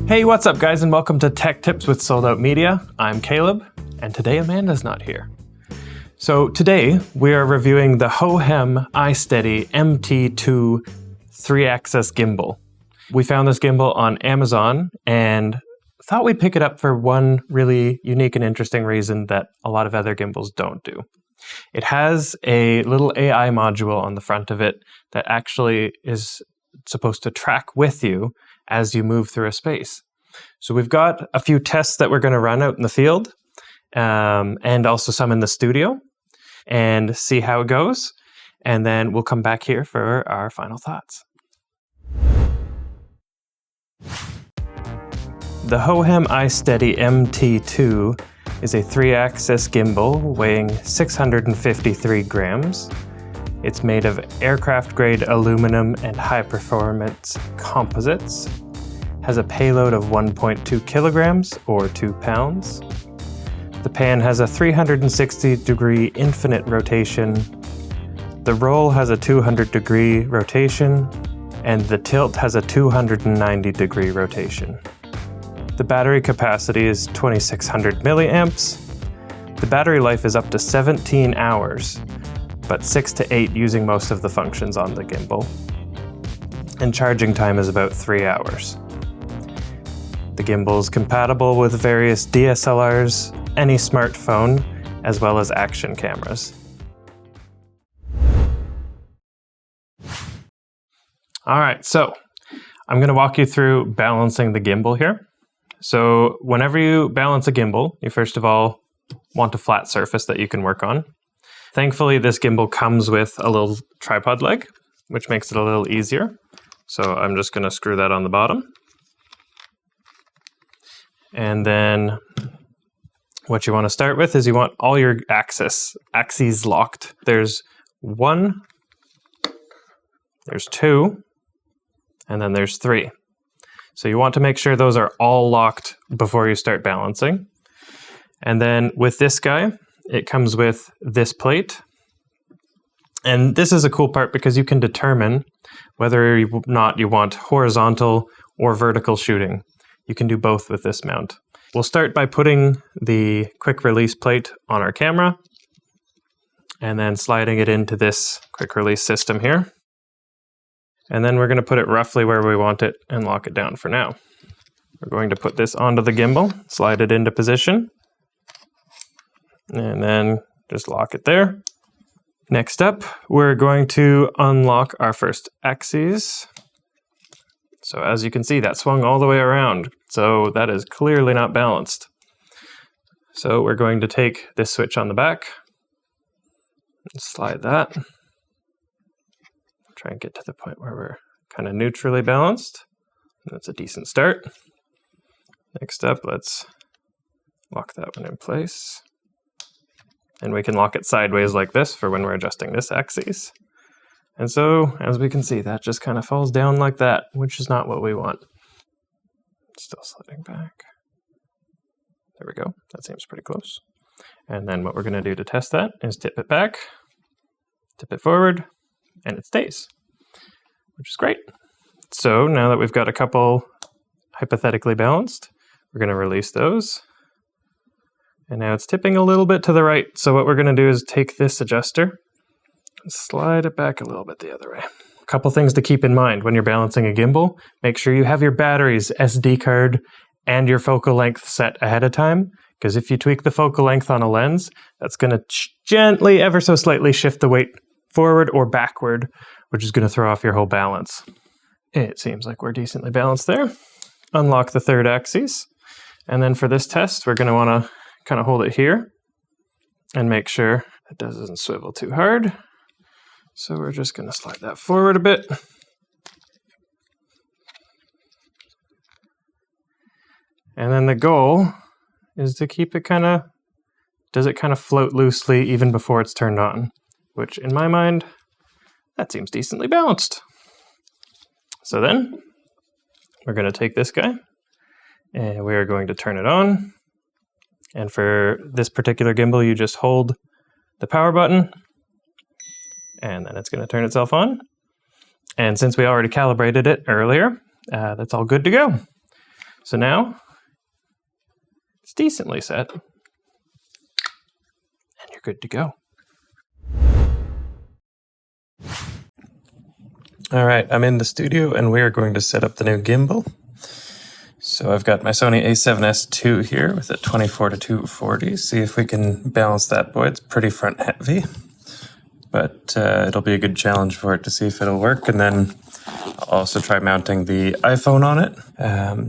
Hey, what's up guys, and welcome to Tech Tips with Sold Out Media. I'm Caleb, and today Amanda's not here. So today we are reviewing the Hohem iSteady MT2 3-axis gimbal. We found this gimbal on Amazon and thought we'd pick it up for one really unique and interesting reason that a lot of other gimbals don't do. It has a little AI module on the front of it that actually is supposed to track with you as you move through a space. So we've got a few tests that we're going to run out in the field and also some in the studio and see how it goes. And then we'll come back here for our final thoughts. The Hohem iSteady MT2 is a 3-axis gimbal weighing 653 grams. It's made of aircraft-grade aluminum and high-performance composites. Has a payload of 1.2 kilograms or 2 pounds. The pan has a 360-degree infinite rotation. The roll has a 200-degree rotation, and the tilt has a 290-degree rotation. The battery capacity is 2600 milliamps. The battery life is up to 17 hours, but 6 to 8 using most of the functions on the gimbal. And charging time is about 3 hours. The gimbal is compatible with various DSLRs, any smartphone, as well as action cameras. All right, so I'm going to walk you through balancing the gimbal here. So whenever you balance a gimbal, you first of all want a flat surface that you can work on. Thankfully, this gimbal comes with a little tripod leg, which makes it a little easier. So I'm just going to screw that on the bottom. And then what you want to start with is you want all your axes locked. There's 1, there's 2, and then there's 3. So you want to make sure those are all locked before you start balancing. And then with this guy, it comes with this plate. And this is a cool part because you can determine whether or not you want horizontal or vertical shooting. You can do both with this mount. We'll start by putting the quick release plate on our camera and then sliding it into this quick release system here. And then we're going to put it roughly where we want it and lock it down for now. We're going to put this onto the gimbal, slide it into position, and then just lock it there. Next up, we're going to unlock our first axes. So as you can see, that swung all the way around. So that is clearly not balanced. So we're going to take this switch on the back, and slide that. Try and get to the point where we're kind of neutrally balanced. That's a decent start. Next up, let's lock that one in place. And we can lock it sideways like this for when we're adjusting this axis. And so, as we can see, that just kind of falls down like that, which is not what we want. Still sliding back. There we go. That seems pretty close. And then what we're going to do to test that is tip it back, tip it forward, and it stays, which is great. So now that we've got a couple hypothetically balanced, we're going to release those. And now it's tipping a little bit to the right. So what we're going to do is take this adjuster and slide it back a little bit the other way. A couple things to keep in mind when you're balancing a gimbal. Make sure you have your batteries, SD card, and your focal length set ahead of time. Because if you tweak the focal length on a lens, that's going to gently, ever so slightly shift the weight forward or backward, which is going to throw off your whole balance. It seems like we're decently balanced there. Unlock the third axis. And then for this test, we're going to want to kind of hold it here and make sure it doesn't swivel too hard. So we're just going to slide that forward a bit. And then the goal is to keep it does it kind of float loosely even before it's turned on, which in my mind, that seems decently balanced. So then we're going to take this guy and we are going to turn it on. And for this particular gimbal, you just hold the power button and then it's going to turn itself on. And since we already calibrated it earlier, that's all good to go. So now it's decently set, and you're good to go. All right, I'm in the studio and we are going to set up the new gimbal. So I've got my Sony a7S II here with a 24 to 240. See if we can balance that boy. It's pretty front heavy, but it'll be a good challenge for it to see if it'll work. And then I'll also try mounting the iPhone on it.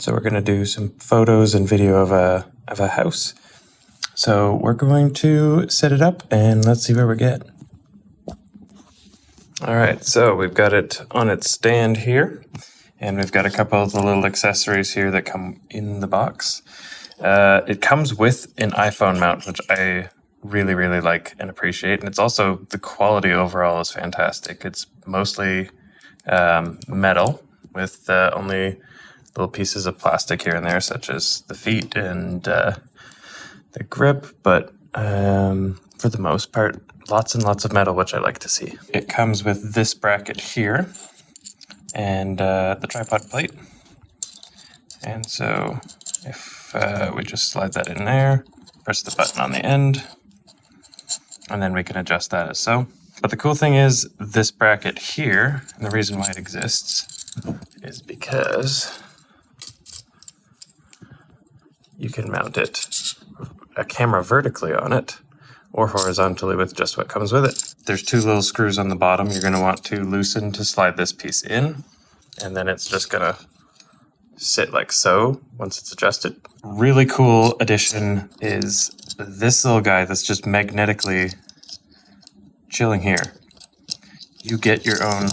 So we're going to do some photos and video of a house. So we're going to set it up and let's see where we get. All right, so we've got it on its stand here, and we've got a couple of the little accessories here that come in the box. It comes with an iPhone mount, which I really, really like and appreciate, and it's also, the quality overall is fantastic. It's mostly metal with only little pieces of plastic here and there, such as the feet and the grip, but for the most part, lots and lots of metal, which I like to see. It comes with this bracket here and the tripod plate. And so if we just slide that in there, press the button on the end, and then we can adjust that as so. But the cool thing is this bracket here, and the reason why it exists is because you can mount a camera vertically on it or horizontally with just what comes with it. There's two little screws on the bottom you're going to want to loosen to slide this piece in, and then it's just going to sit like so once it's adjusted. Really cool addition is this little guy that's just magnetically chilling here. You get your own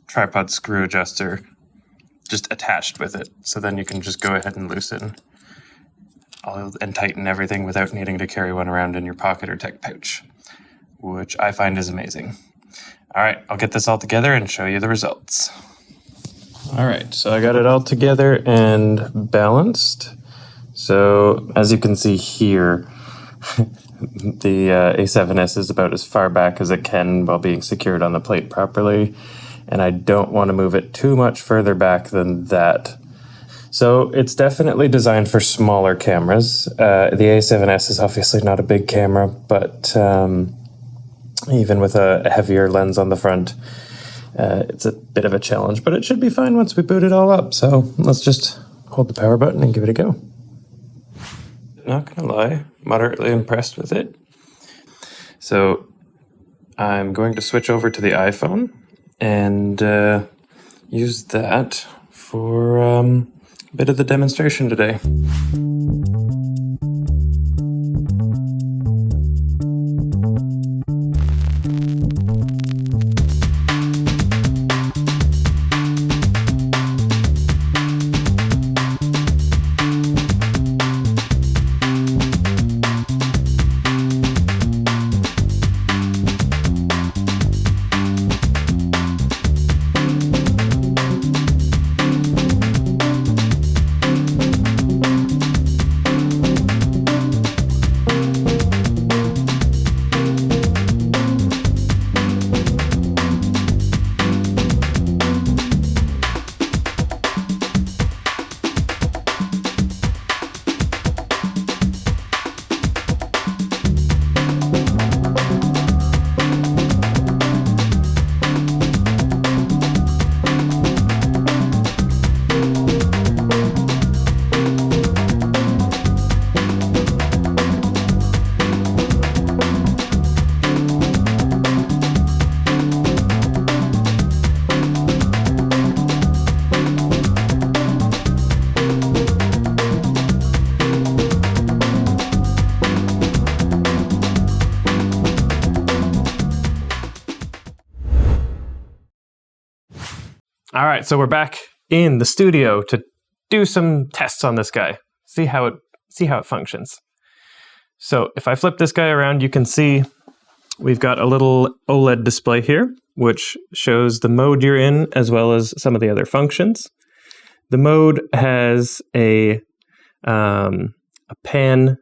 tripod screw adjuster just attached with it, so then you can just go ahead and loosen and tighten everything without needing to carry one around in your pocket or tech pouch, which I find is amazing. All right, I'll get this all together and show you the results. All right, so I got it all together and balanced. So as you can see here, the A7S is about as far back as it can while being secured on the plate properly, and I don't want to move it too much further back than that. So it's definitely designed for smaller cameras. The A7S is obviously not a big camera, but even with a heavier lens on the front, it's a bit of a challenge, but it should be fine once we boot it all up. So let's just hold the power button and give it a go. Not gonna lie, moderately impressed with it. So I'm going to switch over to the iPhone and use that for a bit of the demonstration today. All right, so we're back in the studio to do some tests on this guy. See how it functions. So if I flip this guy around, you can see we've got a little OLED display here, which shows the mode you're in as well as some of the other functions. The mode has a pan,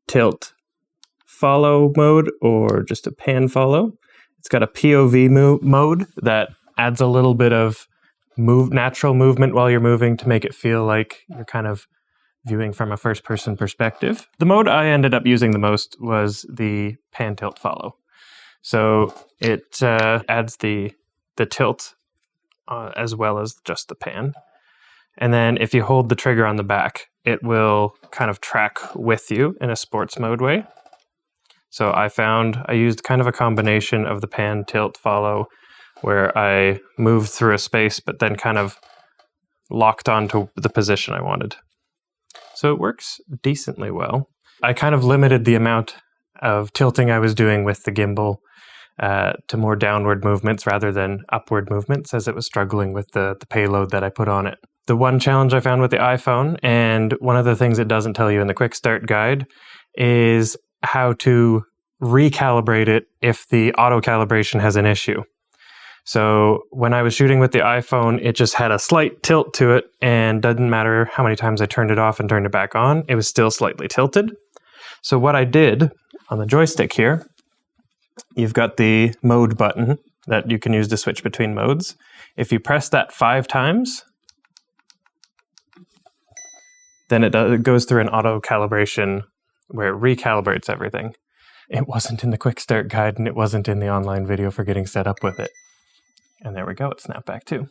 tilt, follow mode, or just a pan follow. It's got a POV mode that adds a little bit of natural movement while you're moving to make it feel like you're kind of viewing from a first-person perspective. The mode I ended up using the most was the pan tilt follow. So it adds the tilt as well as just the pan. And then if you hold the trigger on the back, it will kind of track with you in a sports mode way. So I used kind of a combination of the pan, tilt, follow, where I moved through a space, but then kind of locked onto the position I wanted. So it works decently well. I kind of limited the amount of tilting I was doing with the gimbal to more downward movements rather than upward movements, as it was struggling with the payload that I put on it. The one challenge I found with the iPhone, and one of the things it doesn't tell you in the quick start guide, is how to recalibrate it if the auto calibration has an issue. So when I was shooting with the iPhone, it just had a slight tilt to it, and doesn't matter how many times I turned it off and turned it back on, it was still slightly tilted. So what I did on the joystick here, you've got the mode button that you can use to switch between modes. If you press that 5 times, then it goes through an auto calibration where it recalibrates everything. It wasn't in the quick start guide, and it wasn't in the online video for getting set up with it. And there we go, it snapped back too.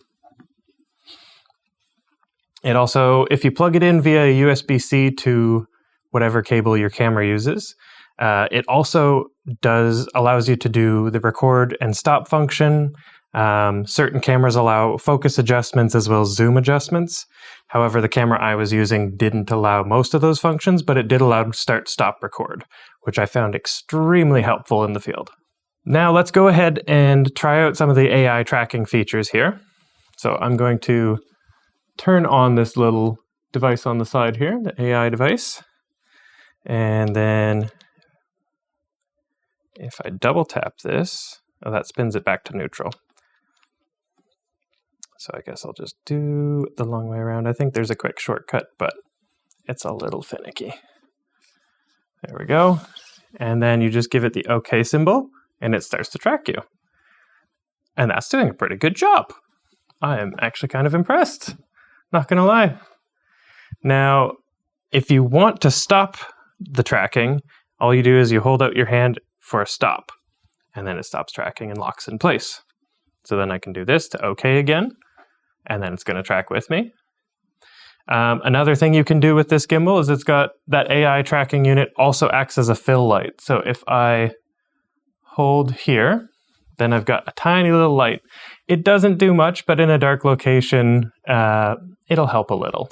It also, if you plug it in via USB-C to whatever cable your camera uses, it also allows you to do the record and stop function. Certain cameras allow focus adjustments as well as zoom adjustments. However, the camera I was using didn't allow most of those functions, but it did allow start, stop, record, which I found extremely helpful in the field. Now let's go ahead and try out some of the AI tracking features here. So I'm going to turn on this little device on the side here, the AI device. And then if I double tap this, that spins it back to neutral. So I guess I'll just do it the long way around. I think there's a quick shortcut, but it's a little finicky. There we go. And then you just give it the OK symbol, and it starts to track you. And that's doing a pretty good job. I am actually kind of impressed. Not gonna lie. Now, if you want to stop the tracking, all you do is you hold out your hand for a stop, and then it stops tracking and locks in place. So then I can do this to OK again, and then it's going to track with me. Another thing you can do with this gimbal is it's got that AI tracking unit also acts as a fill light. So if I hold here, then I've got a tiny little light. It doesn't do much, but in a dark location, it'll help a little.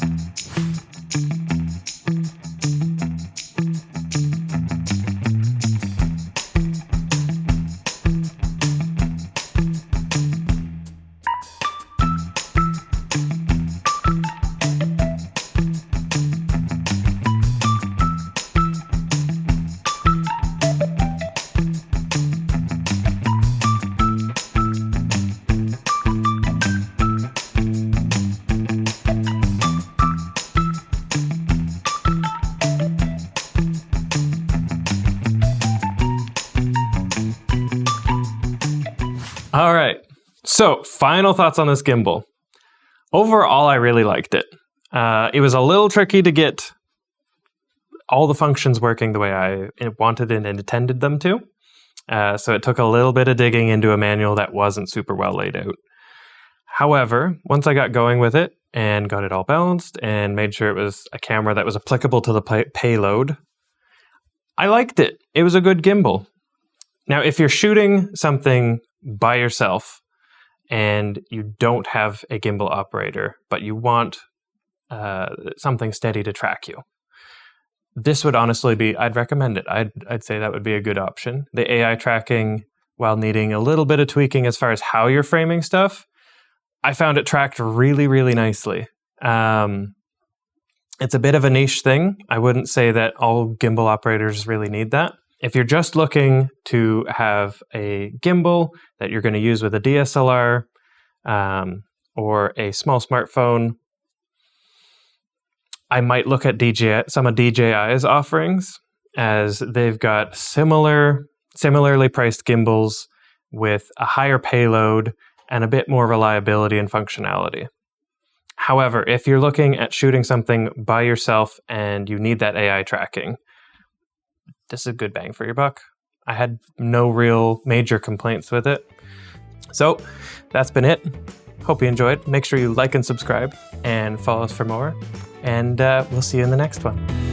All right, so final thoughts on this gimbal. Overall, I really liked it. It was a little tricky to get all the functions working the way I wanted and intended them to. So it took a little bit of digging into a manual that wasn't super well laid out. However, once I got going with it and got it all balanced and made sure it was a camera that was applicable to the payload, I liked it. It was a good gimbal. Now, if you're shooting something by yourself and you don't have a gimbal operator, but you want something steady to track you, this would honestly be, I'd recommend it. I'd say that would be a good option. The AI tracking, while needing a little bit of tweaking as far as how you're framing stuff, I found it tracked really, really nicely. It's a bit of a niche thing. I wouldn't say that all gimbal operators really need that. If you're just looking to have a gimbal that you're going to use with a DSLR or a small smartphone, I might look at some of DJI's offerings, as they've got similarly priced gimbals with a higher payload and a bit more reliability and functionality. However, if you're looking at shooting something by yourself and you need that AI tracking, this is a good bang for your buck. I had no real major complaints with it. So that's been it. Hope you enjoyed. Make sure you like and subscribe and follow us for more. And we'll see you in the next one.